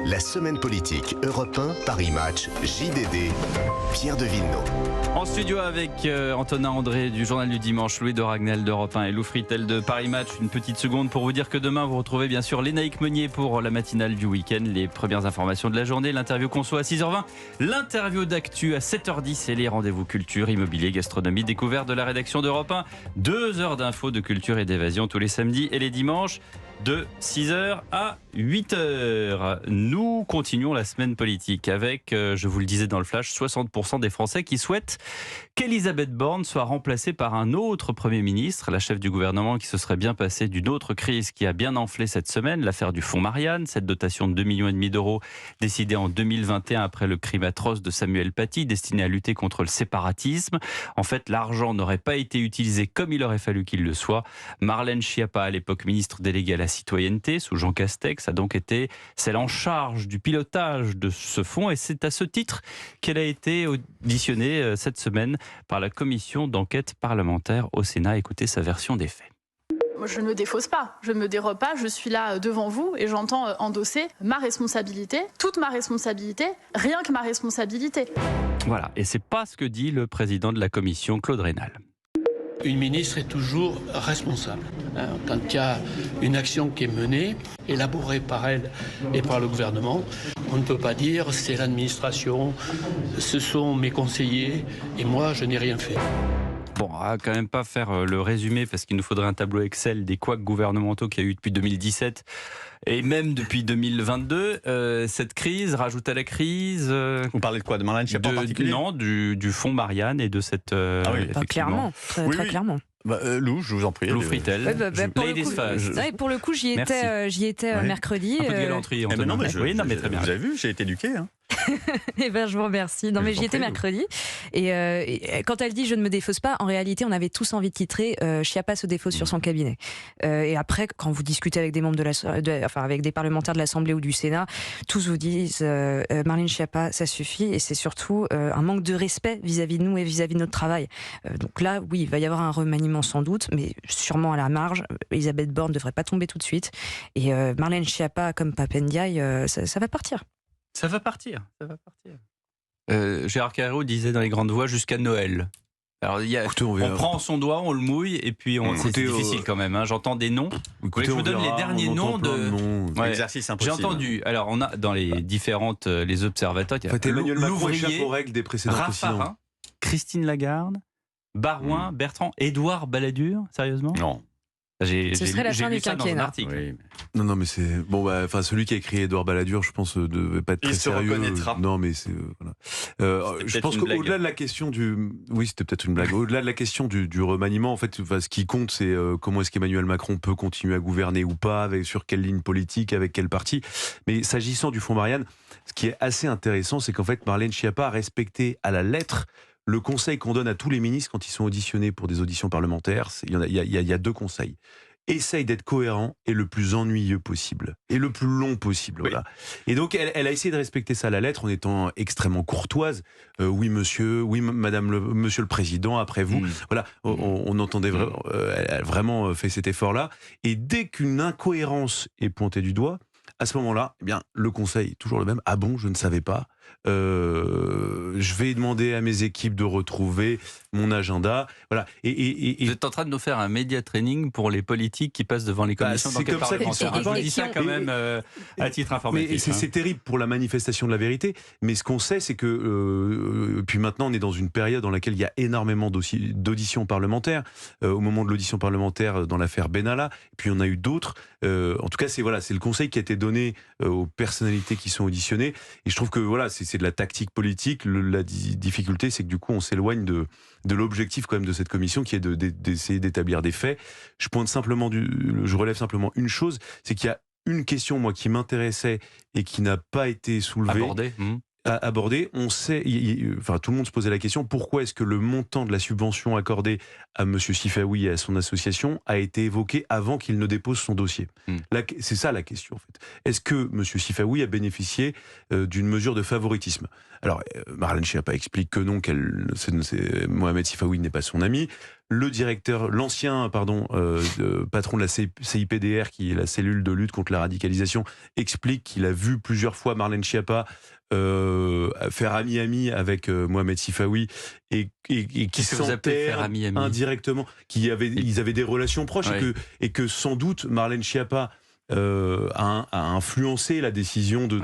La semaine politique Europe 1, Paris Match, JDD, Pierre de Villeneuve. En studio avec Antonin André du Journal du Dimanche, Louis de Ragnel d'Europe 1 et Lou Fritel de Paris Match. Une petite seconde pour vous dire que demain vous retrouvez bien sûr Lénaïque Meunier pour la matinale du week-end. Les premières informations de la journée, l'interview conso à 6h20, l'interview d'actu à 7h10 et les rendez-vous culture, immobilier, gastronomie, découverte de la rédaction d'Europe 1. 2 heures d'infos, de culture et d'évasion tous les samedis et les dimanches de 6h à 8h. Nous continuons la semaine politique avec, je vous le disais dans le flash, 60% des Français qui souhaitent qu'Elisabeth Borne soit remplacée par un autre Premier ministre, la chef du gouvernement qui se serait bien passée d'une autre crise qui a bien enflé cette semaine, l'affaire du fonds Marianne, cette dotation de 2,5 millions d'euros décidée en 2021 après le crime atroce de Samuel Paty, destiné à lutter contre le séparatisme. En fait, l'argent n'aurait pas été utilisé comme il aurait fallu qu'il le soit. Marlène Schiappa, à l'époque ministre déléguée à la citoyenneté, sous Jean Castex, a donc été celle en charge du pilotage de ce fonds et c'est à ce titre qu'elle a été auditionnée cette semaine par la commission d'enquête parlementaire au Sénat. Écoutez sa version des faits. Je ne me défausse pas, je ne me dérobe pas, je suis là devant vous et j'entends endosser ma responsabilité, toute ma responsabilité, rien que ma responsabilité. Voilà, et c'est pas ce que dit le président de la commission, Claude Raynal. Une ministre est toujours responsable. Quand il y a une action qui est menée, élaborée par elle et par le gouvernement, on ne peut pas dire c'est l'administration, ce sont mes conseillers et moi je n'ai rien fait. Bon, on va quand même pas faire le résumé parce qu'il nous faudrait un tableau Excel des couacs gouvernementaux qu'il y a eu depuis 2017 et même depuis 2022. Cette crise rajoute à la crise... Vous parlez de quoi? De Marlène Schiappa en particulier? Non, du fonds Marianne et de cette... Clairement, très clairement. Lou, je vous en prie. Lou Fritel. Ladies first. Pour le coup, j'y étais mercredi. Un peu de galanterie. Non, mais très bien. Vous avez vu, j'ai été éduqué. Hein. Eh ben, je vous remercie. Non, mais j'y étais mercredi. Et quand elle dit je ne me défausse pas, en réalité, on avait tous envie de titrer Schiappa se défausse sur son cabinet. Et après, quand vous discutez avec des membres avec des parlementaires de l'Assemblée ou du Sénat, tous vous disent Marlène Schiappa, ça suffit. Et c'est surtout un manque de respect vis-à-vis de nous et vis-à-vis de notre travail. Donc là, oui, il va y avoir un remaniement sans doute, mais sûrement à la marge. Elisabeth Borne ne devrait pas tomber tout de suite. Et Marlène Schiappa, comme Pape Ndiaye, ça va partir. Ça va partir. Gérard Carreau disait dans les grandes voix jusqu'à Noël. Alors, on prend son doigt, on le mouille, et puis c'est difficile quand même. Hein. J'entends des noms. Écoutez, je vous donne les derniers noms de. Exercice impossible. J'ai entendu. Alors, on a dans les différentes les observateurs. Il y a Emmanuel Macron l'ouvrier, échappe aux règles des précédents présidents. Raffarin, Christine Lagarde, Barouin, Bertrand, Édouard Balladur. Sérieusement? Non. Ce serait la fin du quinquennat. Oui. Non, mais c'est bon. Celui qui a écrit Édouard Balladur, je pense, ne devait pas être très sérieux. Il se reconnaîtra. Non, mais c'est voilà. Je pense qu'au-delà de la question c'était peut-être une blague. Au-delà de la question du remaniement, en fait, ce qui compte, c'est comment est-ce qu'Emmanuel Macron peut continuer à gouverner ou pas, sur quelle ligne politique, avec quel parti. Mais s'agissant du fonds Marianne, ce qui est assez intéressant, c'est qu'en fait, Marlène Schiappa a respecté à la lettre le conseil qu'on donne à tous les ministres quand ils sont auditionnés pour des auditions parlementaires. Il y a 2 conseils. Essaye d'être cohérent et le plus ennuyeux possible. Et le plus long possible. Oui. Voilà. Et donc, elle a essayé de respecter ça à la lettre en étant extrêmement courtoise. Oui, monsieur, oui, madame, monsieur le président, après vous. Voilà, on entendait elle a vraiment fait cet effort-là. Et dès qu'une incohérence est pointée du doigt, à ce moment-là, eh bien, le conseil est toujours le même. Ah bon, je ne savais pas. Je vais demander à mes équipes de retrouver mon agenda. Voilà. Et vous êtes en train de nous faire un média training pour les politiques qui passent devant les commissions d'enquête parlementaire. Je dis ça quand même à titre informatif. C'est terrible pour la manifestation de la vérité. Mais ce qu'on sait, c'est que puis maintenant, on est dans une période dans laquelle il y a énormément d'auditions parlementaires. Au moment de l'audition parlementaire dans l'affaire Benalla, et puis on a eu d'autres. En tout cas, c'est le conseil qui a été donné aux personnalités qui sont auditionnées. Et je trouve que c'est de la tactique politique. La difficulté, c'est que du coup, on s'éloigne de l'objectif quand même de cette commission, qui est d'essayer d'établir des faits. Je relève simplement une chose, c'est qu'il y a une question, moi, qui m'intéressait et qui n'a pas été soulevée. Abordé. On sait, tout le monde se posait la question, pourquoi est-ce que le montant de la subvention accordée à M. Sifaoui et à son association a été évoqué avant qu'il ne dépose son dossier? C'est ça la question, en fait. Est-ce que M. Sifaoui a bénéficié d'une mesure de favoritisme? Alors, Marlène Schiappa explique que non, Mohamed Sifaoui n'est pas son ami. le directeur, l'ancien patron de la CIPDR, qui est la cellule de lutte contre la radicalisation, explique qu'il a vu plusieurs fois Marlène Schiappa faire ami-ami avec Mohamed Sifawi et qui s'enterre indirectement, ils avaient des relations proches, et que sans doute Marlène Schiappa a influencé la décision de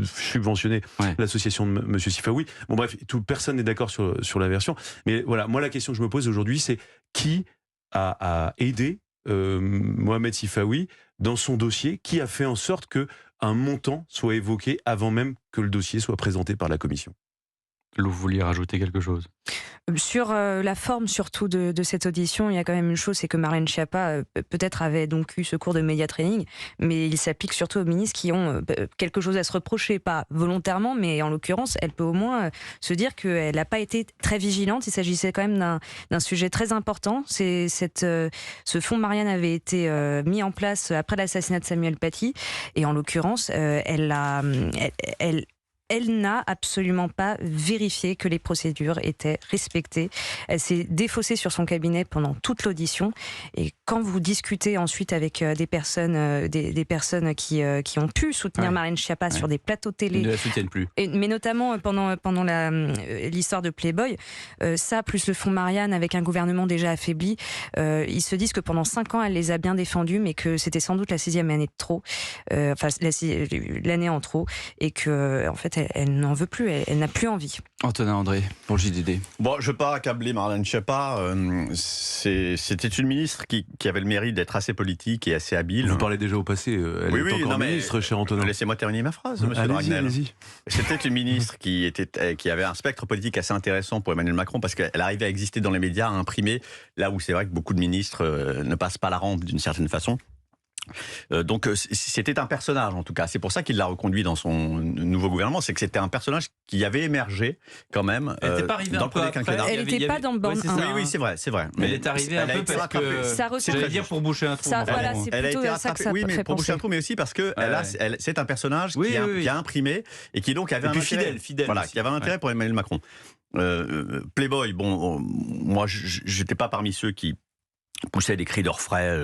subventionner l'association de M. Sifawi. Bon bref, personne n'est d'accord sur la version. Mais voilà, moi la question que je me pose aujourd'hui, c'est qui a aidé Mohamed Sifawi dans son dossier, qui a fait en sorte qu'un montant soit évoqué avant même que le dossier soit présenté par la commission. Lou, vous vouliez rajouter quelque chose ? Sur la forme surtout de cette audition, il y a quand même une chose, c'est que Marlène Schiappa peut-être avait donc eu ce cours de média training, mais il s'applique surtout aux ministres qui ont quelque chose à se reprocher, pas volontairement, mais en l'occurrence, elle peut au moins se dire qu'elle n'a pas été très vigilante. Il s'agissait quand même d'un sujet très important. Ce fonds Marianne avait été mis en place après l'assassinat de Samuel Paty, et en l'occurrence, elle n'a absolument pas vérifié que les procédures étaient respectées. Elle s'est défaussée sur son cabinet pendant toute l'audition. Et quand vous discutez ensuite avec des personnes qui ont pu soutenir Marlène Schiappa sur des plateaux télé, ils ne la soutiennent plus. Mais notamment pendant l'histoire de Playboy, ça plus le fonds Marianne avec un gouvernement déjà affaibli, ils se disent que pendant 5 ans elle les a bien défendus, mais que c'était sans doute la 6e année de trop, l'année en trop, et que en fait elle n'en veut plus, elle n'a plus envie. Antonin André, pour le JDD. Bon, je ne veux pas accabler Marlène Schiappa. C'était une ministre qui avait le mérite d'être assez politique et assez habile. Vous parlez déjà au passé. Elle est encore ministre, cher Antonin. Laissez-moi terminer ma phrase, monsieur Dragnel. Allez-y. C'était une ministre qui avait un spectre politique assez intéressant pour Emmanuel Macron, parce qu'elle arrivait à exister dans les médias, à imprimer, là où c'est vrai que beaucoup de ministres ne passent pas la rampe d'une certaine façon. Donc c'était un personnage, en tout cas. C'est pour ça qu'il l'a reconduit dans son nouveau gouvernement. C'est que c'était un personnage qui avait émergé quand même elle n'était pas arrivée dans un le peu premier après. quinquennat. Elle n'était pas dans le banc. Oui, c'est vrai. Mais elle est arrivée un peu parce que j'allais dire pour boucher un trou. Voilà, c'est elle a plutôt été ça que ça oui, mais fait pour boucher penser. un trou, mais aussi parce que c'est un personnage qui a imprimé et qui donc avait un intérêt. Fidèle. Voilà, qui avait un intérêt pour Emmanuel Macron. Playboy, bon, moi, j'étais pas parmi ceux qui poussait des cris d'orfraie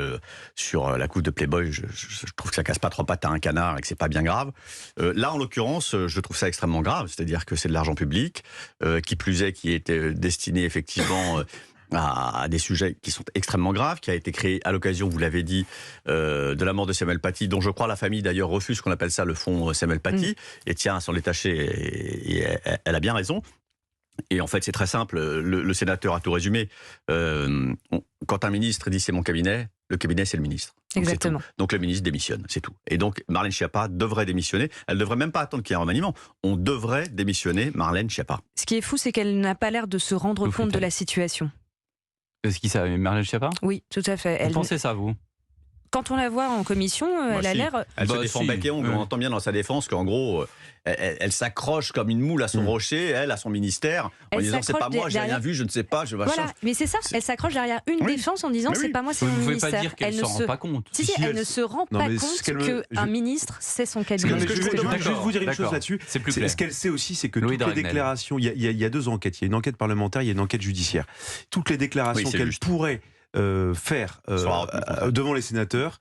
sur la couve de Playboy. Je trouve que ça casse pas 3 pattes à un canard et que c'est pas bien grave. Là, en l'occurrence, je trouve ça extrêmement grave. C'est-à-dire que c'est de l'argent public, qui plus est, qui était destiné effectivement à des sujets qui sont extrêmement graves, qui a été créé à l'occasion, vous l'avez dit, de la mort de Samuel Paty, dont je crois la famille d'ailleurs refuse qu'on appelle ça le fonds Samuel Paty, et tient à s'en détacher, et elle a bien raison. Et en fait, c'est très simple, le sénateur a tout résumé. Quand un ministre dit c'est mon cabinet, le cabinet c'est le ministre. Donc, exactement. Donc le ministre démissionne, c'est tout. Et donc Marlène Schiappa devrait démissionner. Elle ne devrait même pas attendre qu'il y ait un remaniement. On devrait démissionner Marlène Schiappa. Ce qui est fou, c'est qu'elle n'a pas l'air de se rendre compte de la situation. Est-ce qu'il savait Marlène Schiappa ? Oui, tout à fait. Vous pensez ça, vous ? Quand on la voit en commission, elle a l'air... Elle se défend bec et ongle. On entend bien dans sa défense qu'en gros, elle s'accroche comme une moule à son rocher, elle, à son ministère, en disant c'est pas moi, j'ai rien vu, je ne sais pas, je Voilà, mais c'est ça, elle s'accroche derrière une défense en disant c'est pas moi, c'est mon ministère. Vous ne pouvez pas dire qu'elle ne se rend pas compte. Si, elle ne se rend pas compte qu'un ministre, c'est son cabinet. Je vais juste vous dire une chose là-dessus. C'est plus clair. Ce qu'elle sait aussi, c'est que toutes les déclarations, il y a 2 enquêtes, il y a une enquête parlementaire, il y a une enquête judiciaire. Toutes les déclarations qu'elle pourrait faire devant les sénateurs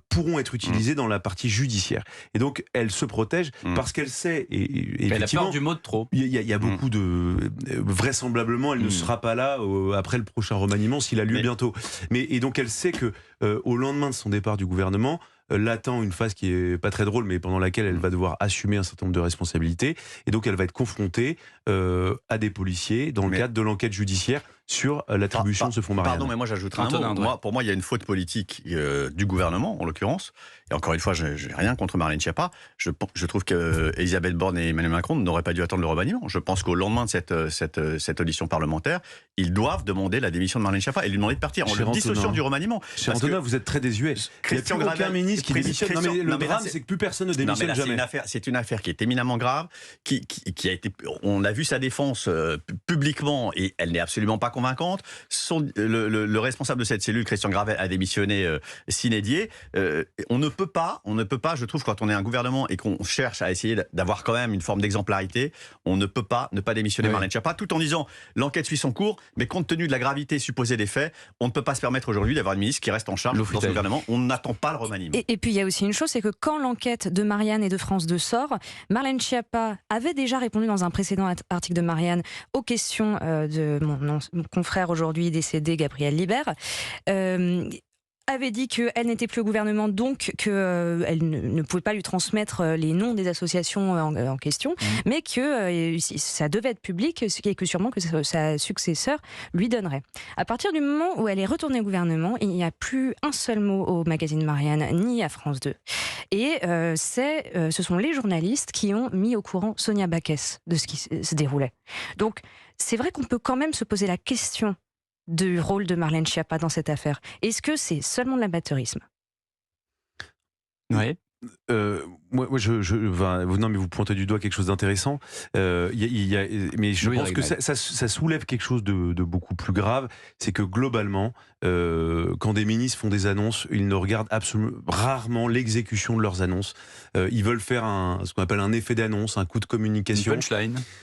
pourront être utilisées dans la partie judiciaire. Et donc, elle se protège parce qu'elle sait, et elle a effectivement, peur du mot de trop. Il y a beaucoup de... vraisemblablement, elle ne sera pas là après le prochain remaniement, s'il a lieu bientôt. Et donc, elle sait que au lendemain de son départ du gouvernement, l'attend une phase qui est pas très drôle, mais pendant laquelle elle va devoir assumer un certain nombre de responsabilités. Et donc, elle va être confrontée à des policiers dans le cadre de l'enquête judiciaire sur l'attribution de ce fonds Marianne. Pardon, mais moi j'ajouterai un mot. Pour moi, il y a une faute politique du gouvernement, en l'occurrence. Et encore une fois, je n'ai rien contre Marlène Schiappa. Je trouve qu'Elisabeth Borne et Emmanuel Macron n'auraient pas dû attendre le remaniement. Je pense qu'au lendemain de cette audition parlementaire, ils doivent demander la démission de Marlène Schiappa et lui demander de partir en le dissociant du remaniement. Cher Antonin, vous êtes très désuet. Il n'y a plus aucun ministre qui démissionne. Non, mais le drame, c'est que plus personne ne démissionne jamais. C'est une affaire qui est éminemment grave, qui a été... On a vu sa défense publiquement et elle n'est absolument pas convaincante. Le responsable de cette cellule, Christian Gravel, a démissionné sine die. On ne peut pas, je trouve, quand on est un gouvernement et qu'on cherche à essayer d'avoir quand même une forme d'exemplarité, on ne peut pas ne pas démissionner Marlène Schiappa, tout en disant l'enquête suit son cours, mais compte tenu de la gravité supposée des faits, on ne peut pas se permettre aujourd'hui d'avoir une ministre qui reste en charge dans ce gouvernement. On n'attend pas le remaniement. Et puis il y a aussi une chose, c'est que quand l'enquête de Marianne et de France 2 sort, Marlène Schiappa avait déjà répondu dans un précédent article de Marianne aux questions de mon confrère aujourd'hui décédé, Gabriel Libert. Avait dit qu'elle n'était plus au gouvernement, donc qu'elle ne pouvait pas lui transmettre les noms des associations en question, mais que ça devait être public et que sûrement que sa successeur lui donnerait. À partir du moment où elle est retournée au gouvernement, il n'y a plus un seul mot au magazine Marianne, ni à France 2. Et ce sont les journalistes qui ont mis au courant Sonia Backès de ce qui se déroulait. Donc c'est vrai qu'on peut quand même se poser la question du rôle de Marlène Schiappa dans cette affaire. Est-ce que c'est seulement de l'amateurisme ? Oui. Non, mais vous pointez du doigt quelque chose d'intéressant. Mais je pense que ça soulève quelque chose de beaucoup plus grave. C'est que globalement, quand des ministres font des annonces, ils ne regardent absolument rarement l'exécution de leurs annonces. Ils veulent faire ce qu'on appelle un effet d'annonce, un coup de communication.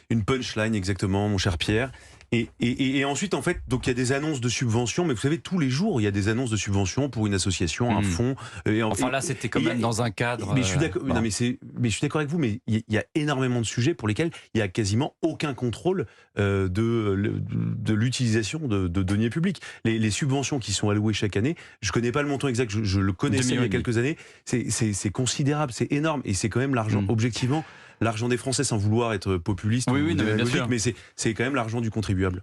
Une punchline, exactement, mon cher Pierre. Et ensuite, en fait, donc il y a des annonces de subventions, mais vous savez, tous les jours, il y a des annonces de subventions pour une association, un fonds. Là, c'était quand même dans un cadre. Mais je suis d'accord. Non, mais je suis d'accord avec vous, mais il y a énormément de sujets pour lesquels il y a quasiment aucun contrôle de l'utilisation de deniers publics. Les subventions qui sont allouées chaque année, je connais pas le montant exact, je le connaissais il y a quelques années. C'est considérable, c'est énorme, et c'est quand même l'argent. Objectivement, l'argent des Français, sans vouloir être populiste, bien sûr. mais c'est quand même l'argent du contribuable.